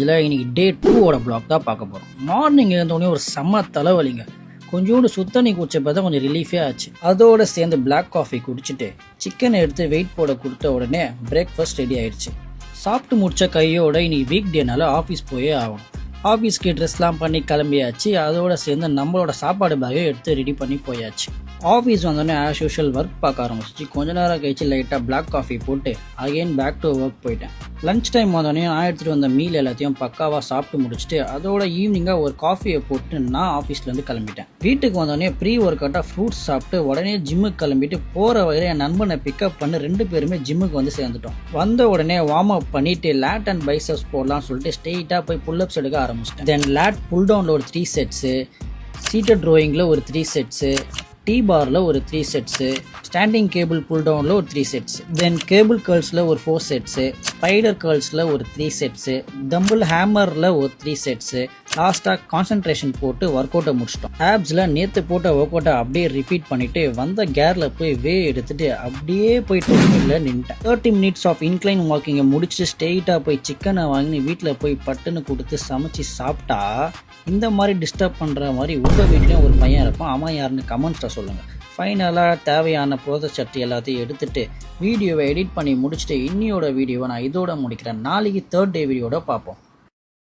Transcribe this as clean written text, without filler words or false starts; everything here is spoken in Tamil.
இதில் இன்னைக்கு டே 2 பிளாக் தான் பார்க்க போகிறோம். மார்னிங் எழுந்தோடனே ஒரு செம்ம தலைவலிங்க. கொஞ்சோண்டு சுத்தண்ணி குடிச்ச பார்த்தா கொஞ்சம் ரிலீஃபே ஆச்சு. அதோடு சேர்ந்து பிளாக் காஃபி குடிச்சிட்டு சிக்கனை எடுத்து வெயிட் போட கொடுத்த உடனே பிரேக்ஃபாஸ்ட் ரெடி ஆயிடுச்சு. சாப்பிட்டு முடிச்ச கையோட இன்னைக்கு வீக் டேனால ஆஃபீஸ் போயே ஆகணும். ஆஃபீஸ்க்கு ட்ரெஸ்லாம் பண்ணி கிளம்பியாச்சு. அதோட சேர்ந்து நம்மளோட சாப்பாடு பேக்கை எடுத்து ரெடி பண்ணி போயாச்சு. ஆஃபீஸ் வந்தோடனே ஆஸ் யூஷுவல் ஒர்க் பார்க்க ஆரம்பிச்சிச்சு. கொஞ்ச நேரம் கழிச்சு லைட்டாக பிளாக் காஃபி போட்டு அகெயின் பேக் டு ஒர்க் போயிட்டேன். லஞ்ச் டைம் வந்தோடனே நான் எடுத்துகிட்டு வந்த மீல் எல்லாத்தையும் பக்காவாக சாப்பிட்டு முடிச்சுட்டு அதோட ஈவினிங்காக ஒரு காஃபியை போட்டு நான் ஆஃபீஸ்லேருந்து கிளம்பிட்டேன். வீட்டுக்கு வந்தோடனே ப்ரீ ஒர்க் அவுட்டாக ஃப்ரூட்ஸ் சாப்பிட்டு உடனே ஜிம்முக்கு கிளம்பிட்டு போகிற வகையில் என் நண்பனை பிக்கப் பண்ணி 2 பேருமே ஜிம்முக்கு வந்து சேர்ந்துட்டோம். வந்த உடனே வார்ம் அப் பண்ணிட்டு லேட் அண்ட் பைசப்ஸ் போடலாம்னு சொல்லிட்டு ஸ்ட்ரெயிட்டாக போய் புல்லப்ஸ் எடுக்க ஆரம்பிச்சிட்டேன். தென் லேட் புல் டவுனில் ஒரு 3 செட்ஸு, சீட்டட் ரோயிங்கில் ஒரு 3 செட்ஸு, டீ பாரில் ஒரு 3 செட்ஸு, ஸ்டாண்டிங் கேபிள் புல் டவுனில் ஒரு 3 செட்ஸ், தென் கேபிள் கேர்ள்ஸில் ஒரு 4 செட்ஸு, ஸ்பைடர் கேர்ள்ஸில் ஒரு 3 செட்ஸு, டம்பிள் ஹேமரில் ஒரு 3 செட்ஸு, லாஸ்ட்டாக கான்சன்ட்ரேஷன் போட்டு ஒர்க் அவுட்டை முடிச்சிட்டோம். ஆப்ஸில் நேற்று போட்ட ஒர்க் அவுட்டை அப்படியே ரிப்பீட் பண்ணிவிட்டு வந்த கேரில் போய் எடுத்துகிட்டு அப்படியே போய் 20 மினிட்ல நின்ட்டேன். 30 மினிட்ஸ் ஆஃப் இன்க்ளைன் வாக்கிங்கை முடிச்சுட்டு ஸ்ட்ரெயிட்டாக போய் சிக்கனை வாங்கி வீட்டில் போய் பட்டுன்னு கொடுத்து சமைச்சு சாப்பிட்டா இந்த மாதிரி டிஸ்டர்ப் பண்ணுற மாதிரி உங்கள் வீட்லேயும் ஒரு பையன் இருப்பான். அவன் யாருன்னு கமெண்ட்ஸில் சொல்லுங்கள். ஃபைனலாக தேவையான புரதச்சத்து எல்லாத்தையும் எடுத்துகிட்டு வீடியோவை எடிட் பண்ணி முடிச்சுட்டு இன்னியோட வீடியோவை நான் இதோட முடிக்கிறேன். நாளைக்கு 3rd டே வீடியோட பார்ப்போம்.